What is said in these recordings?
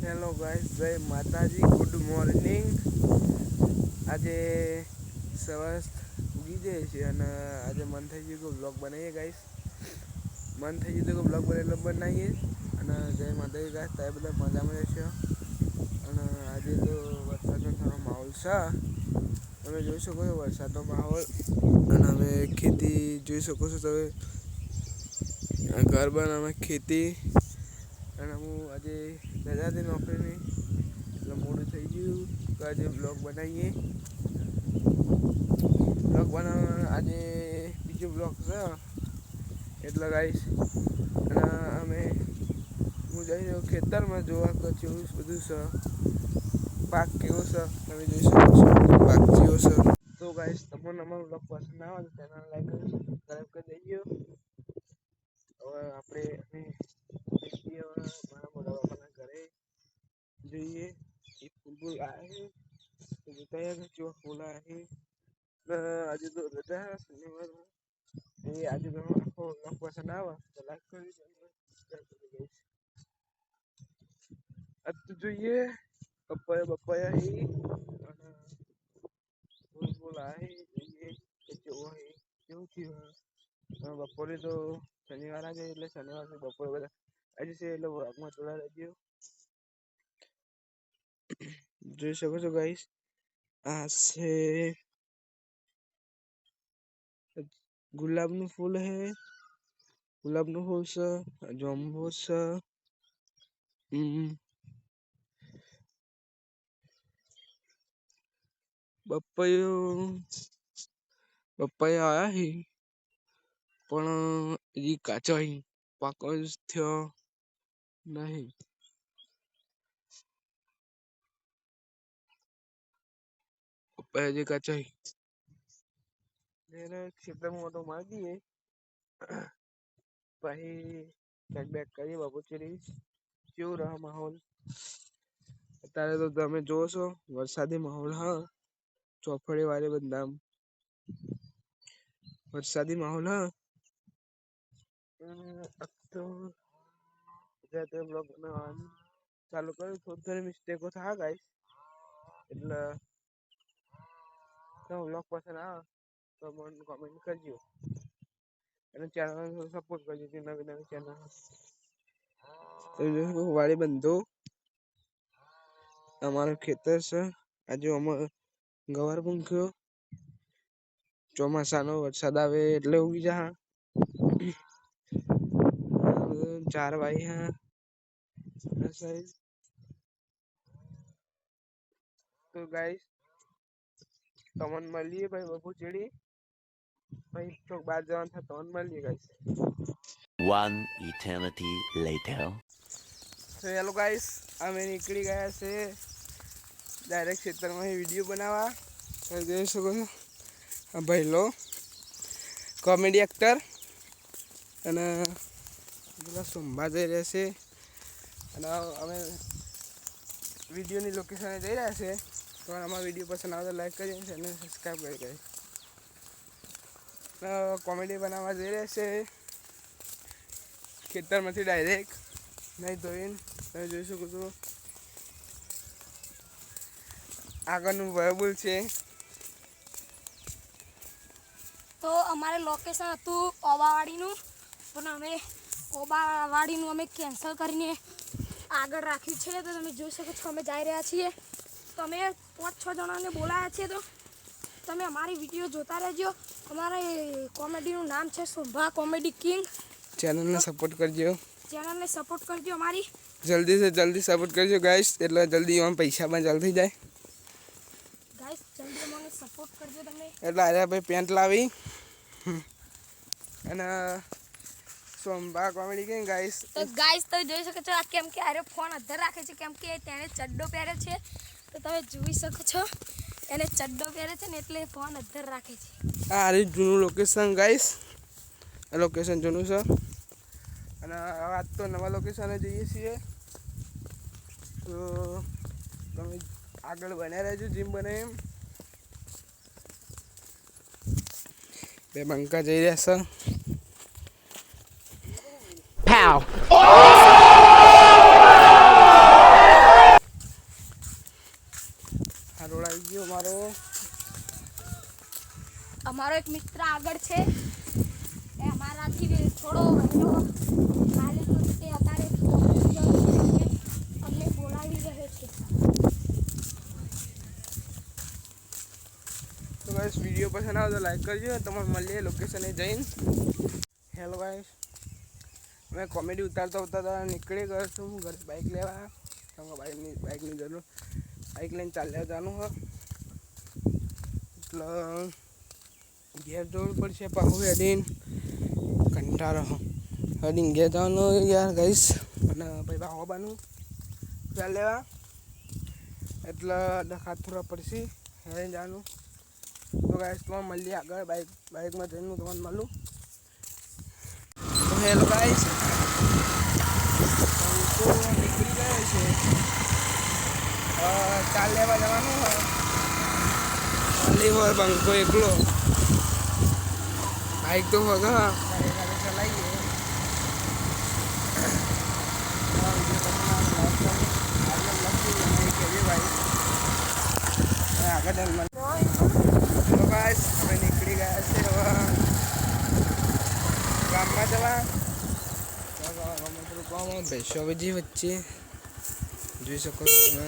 Hello guys, જય માતાજી, good morning. આજે સવાર ઉગી જાય છે અને આજે મન થઈ ગયું કે બ્લોગ બનાવીએ ગાઈસ। મન થઈ ગયું કે બ્લોગ બનાવીએ અને જય માતાજી ગાઈસ, તમે બધા મજામાં રહેશો। અને આજે તો વરસાદનો થોડો માહોલ છે, તમે જોઈ શકો છો વરસાદનો માહોલ। અને હવે ખેતી જોઈ શકો છો તમે, ઘર બનાવે ખેતી। અને હું આજે રજા હતી નોકરીની, એટલે મોડું થઈ ગયું તો આજે બ્લોગ બનાવીએ। બ્લોગ બનાવવાનો આજે બીજો બ્લોગ છે એટલે ગાઈસ। અને અમે હું જઈ રહ્યો ખેતરમાં જોવા કે કેવું બધું છે, પાક કેવો છે તમે જોઈ શકો છો, પાક કેવો છે। તો ગાઈસ, તમને અમારો બ્લોગ પસંદ આવે તો ચેનલ લાઈક કરી સબસ્ક્રાઈબ કરી દેજો। હવે આપણે મારા મોટા બાપાના ઘરે જઈએ। એક ફૂલ આવે તો જોતા જો ફૂલ આવે। આજે તો રજા શનિવાર, આજે તો આખો બ્લોગ પસંદ આવે તો લાઈક કરી દેજો। આજ તો જોઈએ પપૈયા અને ફૂલ આવે જોઈએ કે કેવું થયું। બપોરે તો શનિવાર આજે એટલે શનિવાર બપોરે બધા આજે છે એટલે બ્લોગમાં થોડા રહેજો। જોઈ શકો છો ગાઈસ, આ છે ગુલાબનું ફૂલ હે, ગુલાબનું ફૂલ છે, જાંબુ છે, પપૈયા આયા હી પણ હજી કાચા હી, પાકો જ થયો નહીં। પપૈયા હજી કાચા હી, એને ખેતરમાં ઓટો મારી દઈએ પછી ચેક બેક કરીએ બપોર કેવું રહે માહોલ। અત્યારે તો તમે જોવો છો વરસાદી માહોલ હ, ચોફળી વારે બદનામ વરસાદી માહોલ હ। તો ગુજરાતી બ્લોગ બનાવવાનું ચાલુ કર્યું, થોડી થોડી મિસ્ટેકો થાય ગાઈસ, એટલે તો બ્લોગ પસંદ આવે તો મને કોમેન્ટ કરજો અને ચેનલને સપોર્ટ કરજો, જે નવી નવી ચેનલ વાડી બંધો અમારું ખેતર છે। આજે અમારે ગવાર પૂંખ્યો, ચોમાસાનો વરસાદ આવે એટલે ઉગી જા ચાર વાઈ હે તો ગાઈસ તમને મળીએ ભાઈ બપોર ચડી ભાઈ ચોક બાર જવાનું થાય તમને મળીએ ગાઈસ। One eternity later. તો હેલો ગાઈસ, અમે નીકળી ગયા છે ડાયરેક્ટ ખેતરમાં વિડીયો બનાવવા। તમે જોઈ શકો છો આ ભાઈ લો કોમેડી એક્ટર અને પેલા સોમવા જઈ રહેશે અને અમે વિડીયોની લોકેશને જઈ રહ્યા છે। તો અમારા વિડીયો પસંદ આવે તો લાઈક કરી અને સબસ્ક્રાઈબ કરી ગાઈસ। કોમેડી બનાવવા જઈ રહેશે ખેતરમાંથી ડાયરેક્ટ નહીં ધોઈને, તમે જોઈ શકો છો આગળનું વહેબુલ છે। તો અમારે લોકેશન હતું ઓબાવાડીનું, પણ અમે ઓબાવાડીનું અમે કેન્સલ કરીને આગળ રાખ્યું છે। તો તમે જોઈ શકો છો અમે જઈ રહ્યા છીએ। તો અમે 5-6 જણાને બોલાવ્યા છે, તો તમે અમારી વિડીયો જોતા રહેજો। અમારે કોમેડીનું નામ છે શોભા કોમેડી કિંગ। ચેનલને સપોર્ટ કરજો, ચેનલને સપોર્ટ કરજો અમારી, જલ્દી से જલ્દી સપોર્ટ કરજો ગાઈસ, એટલે જલ્દી એમાં પૈસા પણ ચાલુ થઈ જાય ગાઈસ। જલ્દી અમને સપોર્ટ કરજો તમે। એટલે આજે ભાઈ પેન્ટ લાવી અને સોમભા કોમેડી કિંગ ગાઈસ। તો ગાઈસ તમે જોઈ શકો છો આ કેમ કે આરે ફોન અધર રાખે છે, કેમ કે તેને ચડ્ડો પહેર્યો છે। તો તમે જોઈ શકો છો એને ચડ્ડો પહેર્યો છે ને એટલે ફોન અધર રાખે છે। આ રી જૂનું લોકેશન ગાઈસ, આ લોકેશન જૂનું છે અને આજ તો નવા લોકેશને જઈએ છીએ। તો તમે આગળ બન્યા રહેજો, જીમ બને એમ બે બંકા જઈ રહ્યા છે। Pow! મિત્ર આગળ છે એ અમારાથી થોડો વહેલો હાલે તો તે અત્યારે અમને બોલાવી રહ્યો છે. તો ગાઈસ વિડીયો પસંદ આવે તો લાઈક કરજો. તમારે મળીએ લોકેશને જઈને. હેલો ગાઈસ, મેં કોમેડી ઉતારતા નીકળી ગયો છું ઘરે બાઇક લેવા. બાઇકની જરૂર, બાઇક લઈને ચાલ્યા જવાનું હોય એટલે ઘેર જવું પડશે. પાછું હેડીને કંટાળો હેડીને ઘેર જવાનું યાર ગાઈસ. અને ભાઈ બાવાનું ચાલ લેવા એટલે ડખા થોડા પડશે હેડીને જવાનું. તો ગાઈસ તમારે મળીએ આગળ બાઇકમાં જઈને હું તમને મળું. તો હેલો ગાઈસ, નીકળી ગયો છે. ચાલ લેવા જવાનું હોય. ખાલી હોય પંખો એકલો, બાઇક તો હોય ગાડી ચલાવીએ. આગળ ગાઈસ અમે નીકળી ગયા છે ગામમાં જવા. ભેંસો બધી વચ્ચે જોઈ શકો છો તમે.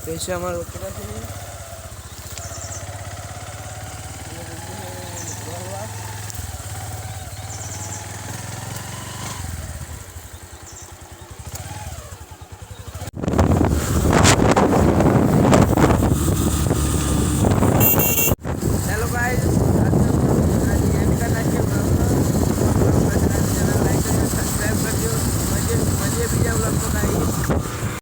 ભેંસો અમારે રોકેલા છે.